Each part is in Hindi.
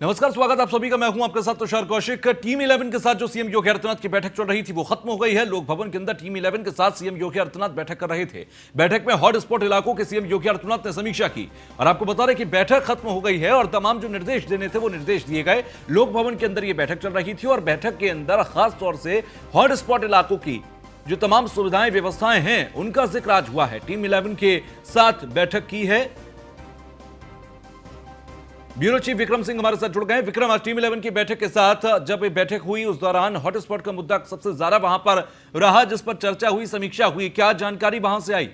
नमस्कार, स्वागत आप सभी का। मैं हूं आपके साथ तुषार कौशिक। टीम 11 के साथ जो सीएम योगी आदित्यनाथ की बैठक चल रही थी वो खत्म हो गई है। लोक भवन के अंदर टीम 11 के साथ सीएम योगी आदित्यनाथ बैठक कर रहे थे। बैठक में हॉट स्पॉट इलाकों के सीएम योगी आदित्यनाथ ने समीक्षा की और आपको बता रहे कि बैठक खत्म हो गई है और तमाम जो निर्देश देने थे वो निर्देश दिए गए। लोक भवन के अंदर ये बैठक चल रही थी और बैठक के अंदर खास तौर से हॉट स्पॉट इलाकों की जो तमाम सुविधाएं व्यवस्थाएं हैं उनका जिक्र आज हुआ है। टीम 11 के साथ बैठक की है। ब्यूरो चीफ विक्रम सिंह हमारे साथ जुड़ गए। विक्रम, आज टीम 11 की बैठक के साथ जब ये बैठक हुई उस दौरान हॉटस्पॉट का मुद्दा सबसे ज्यादा वहां पर रहा, जिस पर चर्चा हुई, समीक्षा हुई, क्या जानकारी वहां से आई?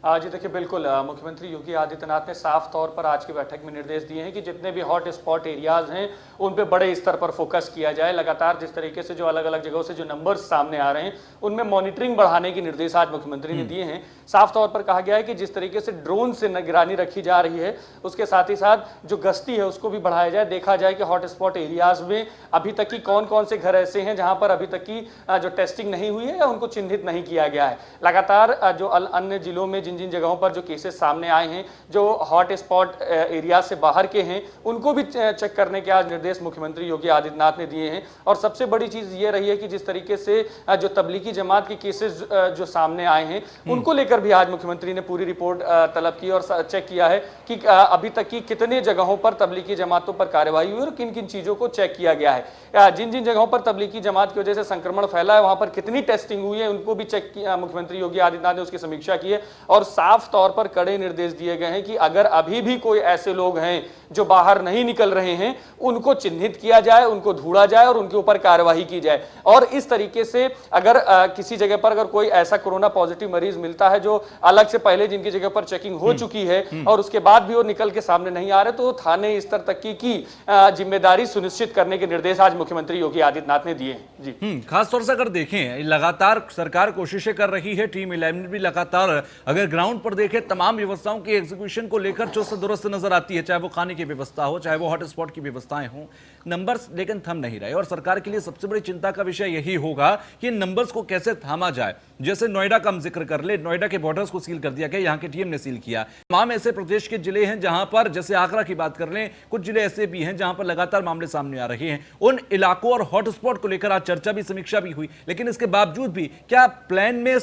जी देखिए, बिल्कुल मुख्यमंत्री योगी आदित्यनाथ ने साफ तौर पर आज की बैठक में निर्देश दिए हैं कि जितने भी हॉट स्पॉट एरियाज हैं उन पे बड़े स्तर पर फोकस किया जाए। लगातार जिस तरीके से जो अलग अलग जगहों से जो नंबर्स सामने आ रहे हैं उनमें मॉनिटरिंग बढ़ाने के निर्देश आज मुख्यमंत्री ने दिए हैं। साफ तौर पर कहा गया है कि जिस तरीके से ड्रोन से निगरानी रखी जा रही है उसके साथ ही साथ जो गश्ती है उसको भी बढ़ाया जाए। देखा जाए कि हॉट स्पॉट एरियाज में अभी तक की कौन कौन से घर ऐसे हैं जहां पर अभी तक की जो टेस्टिंग नहीं हुई है या उनको चिन्हित नहीं किया गया है। लगातार जो अन्य जिलों में जिन जगहों पर जो केसेस सामने आए हैं, जो हॉट स्पॉट एरिया से बाहर के हैं, उनको भी चेक करने के आज निर्देश मुख्यमंत्री योगी आदित्यनाथ ने दिए हैं। और सबसे बड़ी चीज ये रही है कि जिस तरीके से जो तबलीगी जमात के केसेस जो सामने आए हैं उनको लेकर भी आज मुख्यमंत्री ने पूरी रिपोर्ट तलब की और चेक किया है कि अभी तक की कितने जगहों पर तबलीगी जमातों पर कार्रवाई हुई और किन किन चीजों को चेक किया गया है। जिन जिन जगहों पर तबलीगी जमात की वजह से संक्रमण फैला है वहां पर कितनी टेस्टिंग हुई है उनको भी चेक किया मुख्यमंत्री योगी आदित्यनाथ ने, उसकी समीक्षा की है। और साफ तौर पर कड़े निर्देश दिए गए हैं कि अगर अभी भी कोई ऐसे लोग हैं जो बाहर नहीं निकल रहे हैं उनको चिन्हित किया जाए, उनको ढूंढा जाए और उनके ऊपर कार्रवाई की जाए। और इस तरीके से अगर किसी जगह पर अगर कोई ऐसा कोरोना पॉजिटिव मरीज मिलता है जो अलग से पहले जिनकी जगह पर चेकिंग हो चुकी है और उसके बाद भी वो निकल के सामने नहीं आ रहे, तो थाने स्तर तक की जिम्मेदारी सुनिश्चित करने के निर्देश आज मुख्यमंत्री योगी आदित्यनाथ ने दिए हैं। जी, खास तौर से अगर देखें, लगातार सरकार कोशिशें कर रही है, टीम 11 भी लगातार अगर ग्राउंड पर देखें तमाम व्यवस्थाओं की एग्जीक्यूशन को लेकर चुस्त दुरुस्त नजर आती है, चाहे वो खाने की व्यवस्था हो, चाहे वो हॉटस्पॉट की व्यवस्थाएं हों। नंबर्स लेकिन थम नहीं रहे और सरकार के लिए सबसे बड़ी चिंता का विषय यही होगा कि इन नंबर्स को कैसे थामा जाए। जैसे नोएडा का हम जिक्र कर ले, नोएडा के बॉर्डर्स को सील कर दिया गया, यहां की टीम ने सील किया। तमाम ऐसे प्रदेश के जिले हैं जहां पर, जैसे आगरा की बात कर लें, कुछ जिले ऐसे भी हैं जहां पर लगातार मामले सामने आ रहे हैं। उन इलाकों और हॉटस्पॉट को लेकर आज चर्चा भी, समीक्षा भी हुई, लेकिन इसके बावजूद भी क्या प्लान में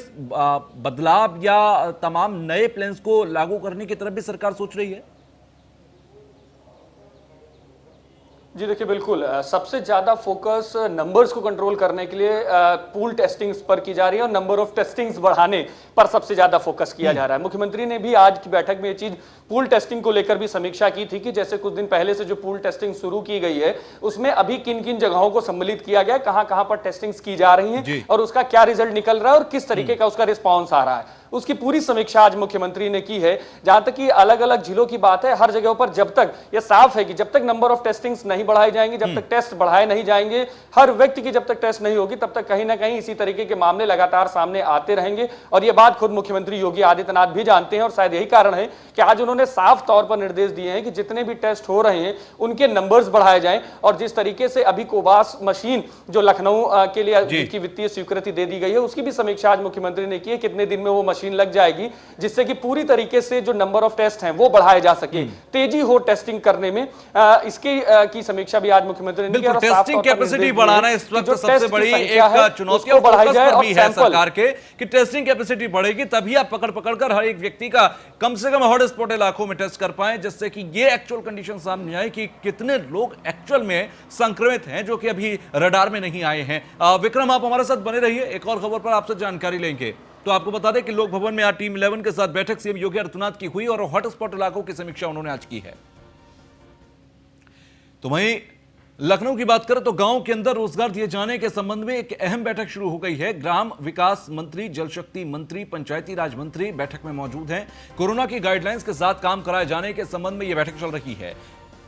बदलाव या तमाम नए प्लान्स को लागू करने की तरफ भी सरकार सोच रही है? जी देखिए, बिल्कुल सबसे ज्यादा फोकस नंबर्स को कंट्रोल करने के लिए पूल टेस्टिंग्स पर की जा रही है और नंबर ऑफ टेस्टिंग्स बढ़ाने पर सबसे ज्यादा फोकस किया जा रहा है। मुख्यमंत्री ने भी आज की बैठक में ये चीज पूल टेस्टिंग को लेकर भी समीक्षा की थी कि जैसे कुछ दिन पहले से जो पूल टेस्टिंग शुरू की गई है उसमें अभी किन किन जगहों को सम्मिलित किया गया, कहां कहां पर टेस्टिंग्स की जा रही हैं और उसका क्या रिजल्ट निकल रहा है और किस तरीके का उसका रिस्पॉन्स आ रहा है, उसकी पूरी समीक्षा आज मुख्यमंत्री ने की है। जहां तक कि अलग अलग जिलों की बात है, हर जगह पर जब तक यह साफ है कि जब तक नंबर ऑफ टेस्टिंग्स नहीं बढ़ाए जाएंगे, जब तक टेस्ट बढ़ाए नहीं जाएंगे, हर व्यक्ति की जब तक टेस्ट नहीं होगी तब तक कहीं ना कहीं इसी तरीके के मामले लगातार सामने आते रहेंगे। और यह बात खुद मुख्यमंत्री योगी आदित्यनाथ भी जानते हैं और शायद यही कारण है कि आज उन्होंने साफ तौर पर निर्देश दिए हैं कि जितने भी टेस्ट हो रहे हैं उनके नंबर्स बढ़ाए जाएं। और जिस तरीके से अभी कोवास मशीन जो लखनऊ के लिए की वित्तीय स्वीकृति दे दी गई है उसकी भी समीक्षा आज मुख्यमंत्री ने की है, कितने दिन में वो मशीन लग जाएगी जिससे कि पूरी तरीके से जो नंबर ऑफ टेस्ट हैं वो बढ़ाए जा सके, तेजी हो टेस्टिंग करने में। इसके की समीक्षा भी आज मुख्यमंत्री ने की। और टेस्टिंग कैपेसिटी बढ़ाना इस वक्त सबसे बड़ी एक चुनौती और फोकस पर भी है सरकार के कि टेस्टिंग कैपेसिटी बढ़ेगी तभी आप पकड़ कर हर एक व्यक्ति का कम से कम हॉट स्पॉट इलाकों में टेस्ट कर पाए, जिससे कि ये एक्चुअल कंडीशन सामने आए कि कितने लोग एक्चुअल में संक्रमित हैं जो कि अभी रडार में नहीं आए हैं। विक्रम, आप हमारे साथ बने रहिए, एक और खबर पर आपसे जानकारी लेंगे। तो आपको बता दें कि लोक भवन में आज टीम 11 के साथ बैठक सीएम योगी आदित्यनाथ की हुई और हॉटस्पॉट इलाकों की समीक्षा उन्होंने आज की है। तो वहीं लखनऊ की बात करें तो गांव के अंदर रोजगार दिए जाने के संबंध में एक अहम बैठक शुरू हो गई है। ग्राम विकास मंत्री, जल शक्ति मंत्री, पंचायती राज मंत्री बैठक में मौजूद हैं। कोरोना की गाइडलाइंस के साथ काम कराए जाने के संबंध में यह बैठक चल रही है।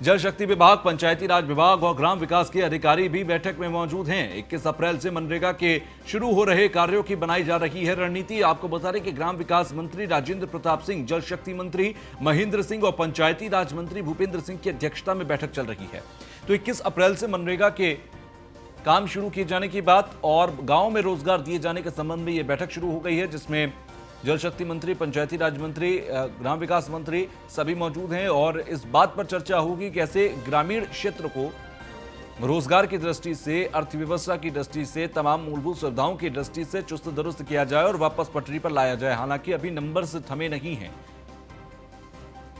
जल शक्ति विभाग, पंचायती राज विभाग और ग्राम विकास के अधिकारी भी बैठक में मौजूद हैं। 21 अप्रैल से मनरेगा के शुरू हो रहे कार्यों की बनाई जा रही है रणनीति। आपको बता दें कि ग्राम विकास मंत्री राजेंद्र प्रताप सिंह, जल शक्ति मंत्री महेंद्र सिंह और पंचायती राज मंत्री भूपेंद्र सिंह की अध्यक्षता में बैठक चल रही है। तो 21 अप्रैल से मनरेगा के काम शुरू किए जाने की बात और गांव में रोजगार दिए जाने के संबंध में यह बैठक शुरू हो गई है, जिसमें जल शक्ति मंत्री, पंचायती राज मंत्री, ग्राम विकास मंत्री सभी मौजूद हैं और इस बात पर चर्चा होगी कैसे ग्रामीण क्षेत्र को रोजगार की दृष्टि से, अर्थव्यवस्था की दृष्टि से, तमाम मूलभूत सुविधाओं की दृष्टि से चुस्त दुरुस्त किया जाए और वापस पटरी पर लाया जाए। हालांकि अभी नंबर से थमे नहीं हैं।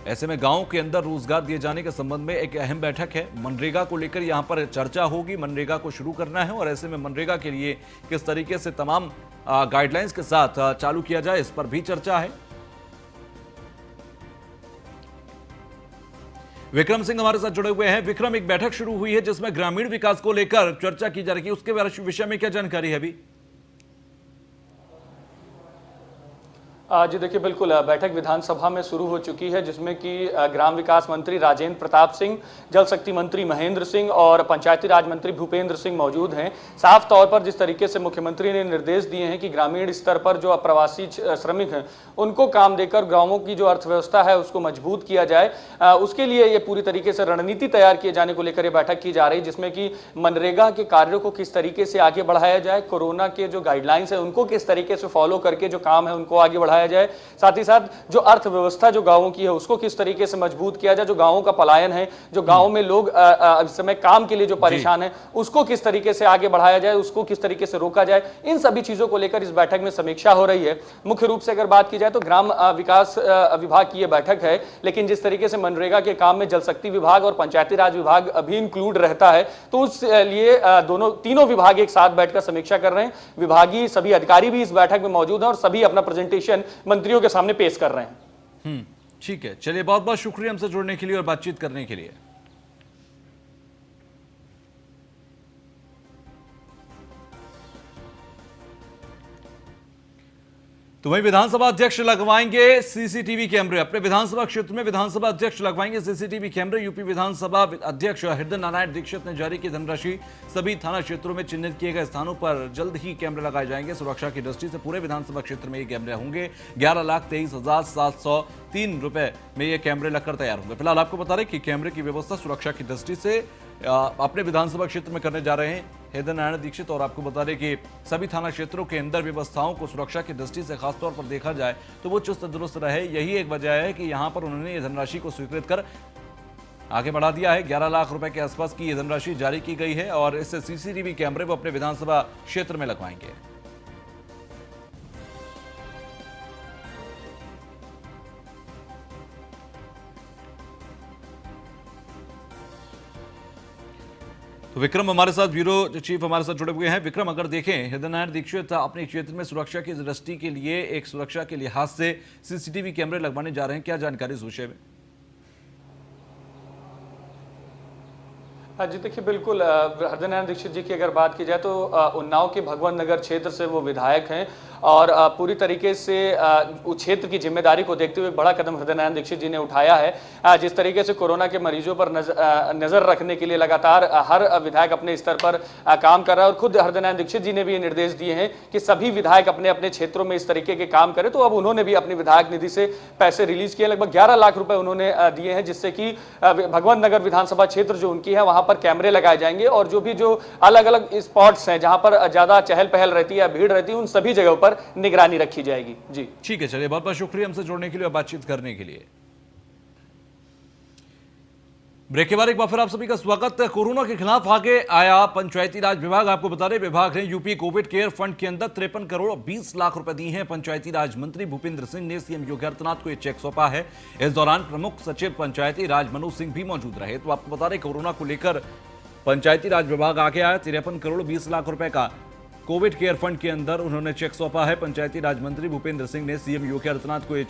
ऐसे में गांव के अंदर रोजगार दिए जाने के संबंध में एक अहम बैठक है। मनरेगा को लेकर यहां पर चर्चा होगी। मनरेगा को शुरू करना है और ऐसे में मनरेगा के लिए किस तरीके से तमाम गाइडलाइंस के साथ चालू किया जाए, इस पर भी चर्चा है। विक्रम सिंह हमारे साथ जुड़े हुए हैं। विक्रम, एक बैठक शुरू हुई है जिसमें ग्रामीण विकास को लेकर चर्चा की जा रही है, उसके विषय में क्या जानकारी है अभी? जी देखिए, बिल्कुल बैठक विधानसभा में शुरू हो चुकी है जिसमें कि ग्राम विकास मंत्री राजेंद्र प्रताप सिंह, जल शक्ति मंत्री महेंद्र सिंह और पंचायती राज मंत्री भूपेंद्र सिंह मौजूद हैं। साफ तौर पर जिस तरीके से मुख्यमंत्री ने निर्देश दिए हैं कि ग्रामीण स्तर पर जो अप्रवासी श्रमिक हैं उनको काम देकर गांवों की जो अर्थव्यवस्था है उसको मजबूत किया जाए, उसके लिए ये पूरी तरीके से रणनीति तैयार किए जाने को लेकर ये बैठक की जा रही है, जिसमें कि मनरेगा के कार्यों को किस तरीके से आगे बढ़ाया जाए, कोरोना के जो गाइडलाइंस है उनको किस तरीके से फॉलो करके जो काम है उनको आगे बढ़ाया जाए, साथ ही साथ जो अर्थव्यवस्था जो गांवों की है उसको किस तरीके से मजबूत किया जाए, जो गांवों का पलायन है, जो गांवों में लोग इस समय काम के लिए जो परेशान है उसको किस तरीके से आगे बढ़ाया जाए, उसको किस तरीके से रोका जाए, इन सभी चीजों को लेकर इस बैठक में समीक्षा हो रही है। मुख्य रूप से अगर बात की जाए तो ग्राम विकास विभाग की यह बैठक है, लेकिन जिस तरीके से मनरेगा के काम में जल शक्ति विभाग और पंचायती राज विभाग भी इंक्लूड रहता है तो उस लिए तीनों विभाग एक साथ बैठकर समीक्षा कर रहे हैं। विभागीय सभी अधिकारी भी इस बैठक में मौजूद हैं और सभी अपना प्रेजेंटेशन मंत्रियों के सामने पेश कर रहे हैं। ठीक है, चलिए, बहुत बहुत शुक्रिया हमसे जुड़ने के लिए और बातचीत करने के लिए। तो वहीं विधानसभा अध्यक्ष लगवाएंगे सीसीटीवी कैमरे। अपने विधानसभा क्षेत्र में विधानसभा अध्यक्ष लगवाएंगे सीसीटीवी कैमरे। यूपी विधानसभा अध्यक्ष हृदय नारायण दीक्षित ने जारी की धनराशि। सभी थाना क्षेत्रों में चिन्हित किए गए स्थानों पर जल्द ही कैमरे लगाए जाएंगे। सुरक्षा की दृष्टि से पूरे विधानसभा क्षेत्र में ये कैमरे होंगे। 11,23,703 रुपए में ये कैमरे लगकर तैयार होंगे। फिलहाल आपको बता दें कि कैमरे की व्यवस्था सुरक्षा की दृष्टि से अपने विधानसभा क्षेत्र में करने जा रहे हैं हृदय नारायण दीक्षित। और आपको बता दें कि सभी थाना क्षेत्रों के अंदर व्यवस्थाओं को सुरक्षा की दृष्टि से खासतौर पर देखा जाए तो वो चुस्त दुरुस्त रहे। यही एक वजह है कि यहां पर उन्होंने ये धनराशि को स्वीकृत कर आगे बढ़ा दिया है। 11 लाख रुपए के आसपास की ये धनराशि जारी की गई है और इससे सीसीटीवी कैमरे वो अपने विधानसभा क्षेत्र में लगवाएंगे। तो विक्रम हमारे साथ, ब्यूरो चीफ हमारे साथ जुड़े हुए हैं। विक्रम, अगर देखें हृदय नारायण दीक्षित अपने क्षेत्र में सुरक्षा की दृष्टि के लिए एक सुरक्षा के लिहाज से सीसीटीवी कैमरे लगवाने जा रहे हैं, क्या जानकारी इस विषय में? जी देखिए, बिल्कुल हृदय नारायण दीक्षित जी की अगर बात की जाए तो उन्नाव के भगवान नगर क्षेत्र से वो विधायक हैं और पूरी तरीके से उस क्षेत्र की जिम्मेदारी को देखते हुए बड़ा कदम हृदय नारायण दीक्षित जी ने उठाया है। जिस तरीके से कोरोना के मरीजों पर नजर रखने के लिए लगातार हर विधायक अपने स्तर पर काम कर रहा है और खुद हृदय नारायण दीक्षित जी ने भी ये निर्देश दिए हैं कि सभी विधायक अपने अपने क्षेत्रों में इस तरीके के काम करें। तो अब उन्होंने भी अपनी विधायक निधि से पैसे रिलीज किए, लगभग 11 लाख रुपए उन्होंने दिए हैं, जिससे कि भगवान नगर विधानसभा क्षेत्र जो उनकी है वहां पर कैमरे लगाए जाएंगे और जो अलग अलग स्पॉट्स हैं जहां पर ज्यादा चहल पहल रहती है, भीड़ रहती है, उन सभी जगहों पर निगरानी रखी जाएगी। जी ठीक है, चलिए, बहुत बहुत शुक्रिया हमसे जुड़ने के लिए और बातचीत करने के लिए। ब्रेक के बाद एक बार फिर आप सभी का स्वागत। कोरोना के खिलाफ आगे आया पंचायती राज विभाग। आपको बता दें, विभाग ने यूपी कोविड केयर फंड के अंदर 53 करोड़ 20 लाख रुपए दिए हैं। पंचायती राज मंत्री भूपेंद्र सिंह ने सीएम योगी आदित्यनाथ को यह चेक सौंपा है। इस दौरान प्रमुख सचिव पंचायती राज मनोज सिंह भी मौजूद रहे। तो आपको बता दें, कोरोना को लेकर पंचायती राज विभाग आगे आया। 53 करोड़ 20 लाख रुपए का कोविड केयर फंड के अंदर उन्होंने चेक सौंपा है। पंचायती राज मंत्री भूपेंद्र सिंह ने सीएम योगी आदित्यनाथ को यह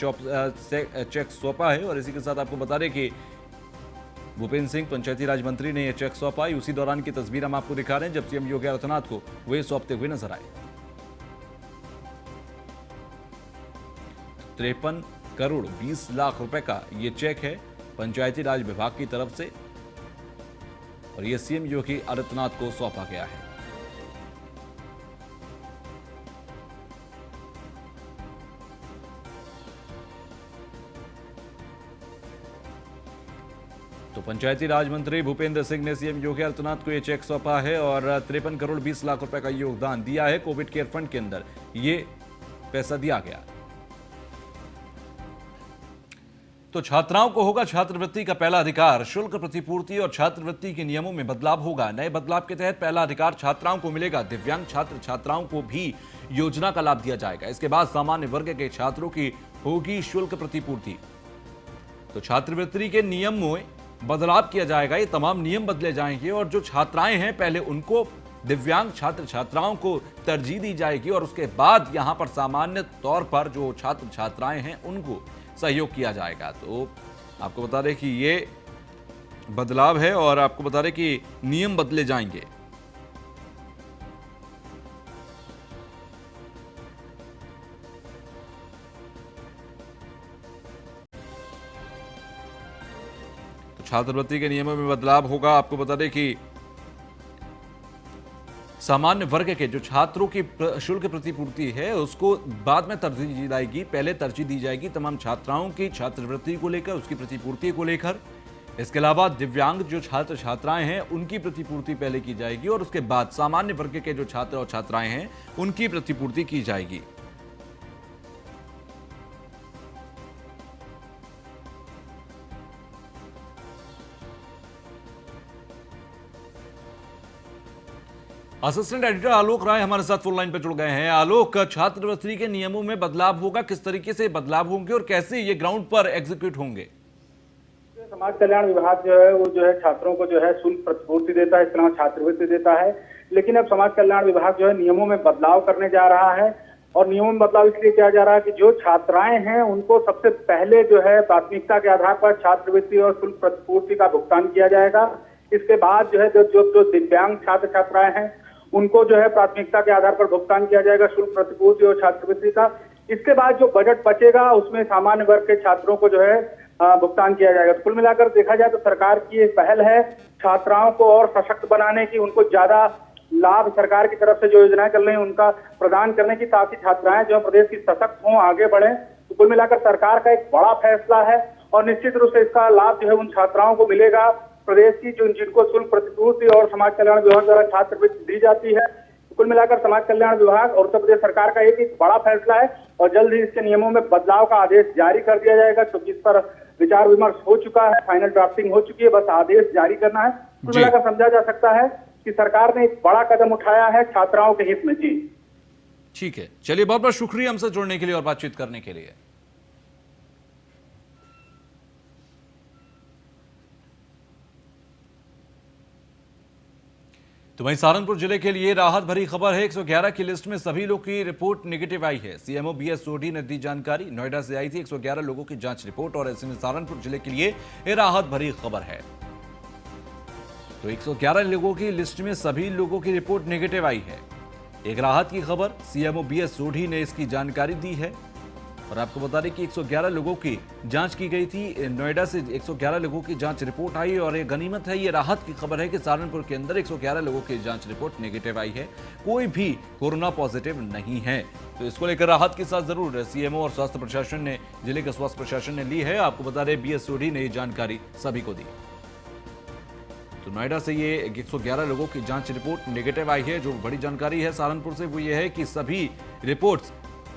चेक सौंपा है। और इसी के साथ आपको बता दें कि भूपेंद्र सिंह पंचायती राज मंत्री ने यह चेक सौंपा। उसी दौरान की तस्वीर हम आपको दिखा रहे हैं जब सीएम योगी आदित्यनाथ को वे सौंपते हुए नजर आए। 53 करोड़ 20 लाख रुपए का यह चेक है पंचायती राज विभाग की तरफ से और यह सीएम योगी आदित्यनाथ को सौंपा गया है। तो पंचायती राज मंत्री भूपेंद्र सिंह ने सीएम योगी आदित्यनाथ को यह चेक सौंपा है और 53 करोड़ 20 लाख रुपए का योगदान दिया है। कोविड केयर फंड के अंदर ये पैसा दिया गया। तो छात्राओं को होगा छात्रवृत्ति का पहला अधिकार। शुल्क प्रतिपूर्ति और छात्रवृत्ति के नियमों में बदलाव होगा। नए बदलाव के तहत पहला अधिकार छात्राओं को मिलेगा। दिव्यांग छात्र छात्राओं को भी योजना का लाभ दिया जाएगा। इसके बाद सामान्य वर्ग के छात्रों की होगी शुल्क प्रतिपूर्ति। तो छात्रवृत्ति के नियम में बदलाव किया जाएगा। ये तमाम नियम बदले जाएंगे और जो छात्राएं हैं पहले उनको, दिव्यांग छात्र छात्राओं को तरजीह दी जाएगी और उसके बाद यहां पर सामान्य तौर पर जो छात्र छात्राएं हैं उनको सहयोग किया जाएगा। तो आपको बता दें कि ये बदलाव है और आपको बता दें कि नियम बदले जाएंगे। तो छात्रवृत्ति के नियमों में बदलाव होगा। आपको बता दें कि सामान्य वर्ग के जो छात्रों की शुल्क प्रतिपूर्ति है उसको बाद में तरजीह दी जाएगी। पहले तरजीह दी जाएगी तमाम छात्राओं की छात्रवृत्ति को लेकर, उसकी प्रतिपूर्ति को लेकर। इसके अलावा दिव्यांग जो छात्र छात्राएं हैं उनकी प्रतिपूर्ति पहले की जाएगी और उसके बाद सामान्य वर्ग के जो छात्र और छात्राएं हैं उनकी प्रतिपूर्ति की जाएगी। असिस्टेंट एडिटर आलोक राय हमारे साथ फोन लाइन पर जुड़ गए हैं। आलोक, छात्रवृत्ति के नियमों में बदलाव होगा, किस तरीके से बदलाव होंगे और कैसे ये ग्राउंड पर एग्जीक्यूट होंगे? समाज कल्याण विभाग जो है वो जो है छात्रों को जो है शुल्क प्रतिपूर्ति देता है, इसके अलावा छात्रवृत्ति देता है। लेकिन अब समाज कल्याण विभाग जो है नियमों में बदलाव करने जा रहा है और नियमों में बदलाव इसलिए किया जा रहा है कि जो छात्राएं हैं उनको सबसे पहले जो है प्राथमिकता के आधार पर छात्रवृत्ति और शुल्क प्रतिपूर्ति का भुगतान किया जाएगा। इसके बाद जो है जो दिव्यांग छात्र छात्राएं हैं उनको जो है प्राथमिकता के आधार पर भुगतान किया जाएगा शुल्क प्रतिपूर्ति और छात्रवृत्ति का। इसके बाद जो बजट बचेगा उसमें सामान्य वर्ग के छात्रों को जो है भुगतान किया जाएगा। तो कुल मिलाकर देखा जाए तो सरकार की एक पहल है छात्राओं को और सशक्त बनाने की, उनको ज्यादा लाभ सरकार की तरफ से जो योजनाएं चल रही हैं उनका प्रदान करने की, ताकि छात्राएं जो प्रदेश की सशक्त हों, आगे बढ़े। तो कुल मिलाकर सरकार का एक बड़ा फैसला है और निश्चित रूप से इसका लाभ जो है उन छात्राओं को मिलेगा प्रदेश की जिनको शुल्क प्रतिपूर्ति और समाज कल्याण विभाग द्वारा छात्रवृत्ति दी जाती है। कुल मिलाकर समाज कल्याण विभाग और उत्तर प्रदेश सरकार का एक बड़ा फैसला है और जल्द ही इसके नियमों में बदलाव का आदेश जारी कर दिया जाएगा, क्योंकि इस पर विचार विमर्श हो चुका है, फाइनल ड्राफ्टिंग हो चुकी है, बस आदेश जारी करना है। कुल मिलाकर समझा जा सकता है कि सरकार ने एक बड़ा कदम उठाया है छात्राओं के हित में। जी ठीक है, चलिए बहुत बहुत शुक्रिया हमसे जुड़ने के लिए और बातचीत करने के लिए। तो वहीं सहारनपुर जिले के लिए राहत भरी खबर है। 111 की लिस्ट में सभी लोगों की रिपोर्ट नेगेटिव आई है। सीएमओ बीएस सोढी ने दी जानकारी। नोएडा से आई थी 111 लोगों की जांच रिपोर्ट और ऐसे में सहारनपुर जिले के लिए ये राहत भरी खबर है। तो 111 लोगों की लिस्ट में सभी लोगों की रिपोर्ट नेगेटिव आई है। एक राहत की खबर, सीएमओ बीएस सोढी ने इसकी जानकारी दी है। और आपको बता दें कि 111 लोगों की जांच की गई थी। नोएडा से 111 लोगों की जांच रिपोर्ट आई और ये गनीमत है, ये राहत की खबर है कि सहारनपुर के अंदर 111 लोगों की जांच रिपोर्ट नेगेटिव आई है। कोई भी कोरोना पॉजिटिव नहीं है। तो इसको लेकर राहत के साथ जरूर सीएमओ और स्वास्थ्य प्रशासन ने, जिले के स्वास्थ्य प्रशासन ने ली है। आपको बता दें बीएस सोढी ने ये जानकारी सभी को दी। तो नोएडा से ये 111 लोगों की जांच रिपोर्ट नेगेटिव आई है। जो बड़ी जानकारी है सहारनपुर से वो ये है कि सभी रिपोर्ट्स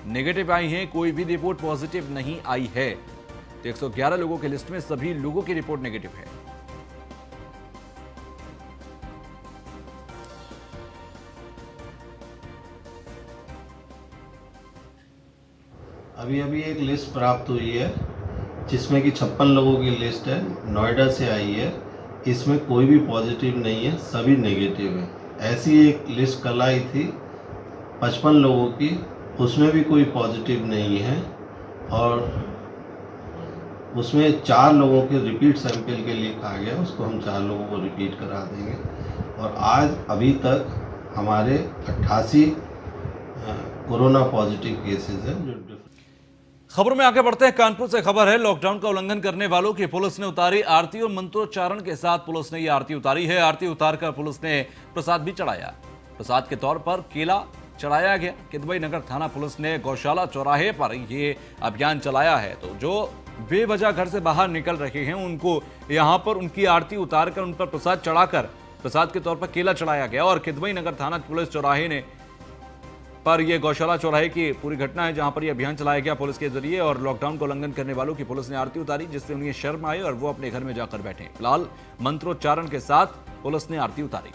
नेगेटिव आई हैं, कोई भी रिपोर्ट पॉजिटिव नहीं आई है। तो 111 लोगों की लिस्ट में सभी लोगों की रिपोर्ट नेगेटिव है। अभी अभी एक लिस्ट प्राप्त हुई है जिसमें कि 56 लोगों की लिस्ट है, नोएडा से आई है। इसमें कोई भी पॉजिटिव नहीं है, सभी नेगेटिव है। ऐसी एक लिस्ट कल आई थी 55 लोगों की, उसमें भी कोई पॉजिटिव नहीं है और उसमें 4 लोगों के रिपीट सैंपल के लिए कहा गया, उसको हम 4 लोगों को रिपीट करा देंगे। और आज अभी तक हमारे 88 कोरोना पॉजिटिव केसेस हैं। जो खबरों में आगे बढ़ते हैं। कानपुर से खबर है, लॉकडाउन का उल्लंघन करने वालों की पुलिस ने उतारी आरती और मंत्रोच्चारण के साथ पुलिस ने यह आरती उतारी है। आरती उतारकर पुलिस ने प्रसाद भी चढ़ाया। प्रसाद के तौर पर केला चढ़ाया गया। किदवई नगर थाना पुलिस ने गौशाला चौराहे पर ये अभियान चलाया है। तो जो बेवजह घर से बाहर निकल रहे हैं उनको यहां पर उनकी आरती उतारकर उन पर प्रसाद चढ़ाकर प्रसाद के तौर पर केला चढ़ाया गया। और किदवई नगर थाना पुलिस चौराहे ने पर यह गौशाला चौराहे की पूरी घटना है, जहां पर यह अभियान चलाया गया पुलिस के जरिए और लॉकडाउन को उल्लंघन करने वालों की पुलिस ने आरती उतारी, जिससे उन्हें शर्म आई और वो अपने घर में जाकर बैठे। फिलहाल मंत्रोच्चारण के साथ पुलिस ने आरती उतारी।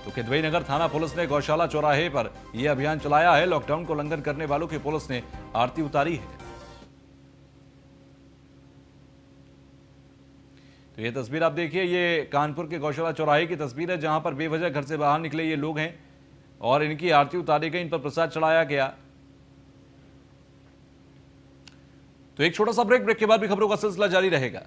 तो किदवई नगर थाना पुलिस ने गौशाला चौराहे पर यह अभियान चलाया है। लॉकडाउन को उल्लंघन करने वालों की पुलिस ने आरती उतारी है। तो ये तस्वीर आप देखिए, ये कानपुर के गौशाला चौराहे की तस्वीर है, जहां पर बेवजह घर से बाहर निकले ये लोग हैं और इनकी आरती उतारी गई, इन पर प्रसाद चढ़ाया गया। तो एक छोटा सा ब्रेक के बाद भी खबरों का सिलसिला जारी रहेगा।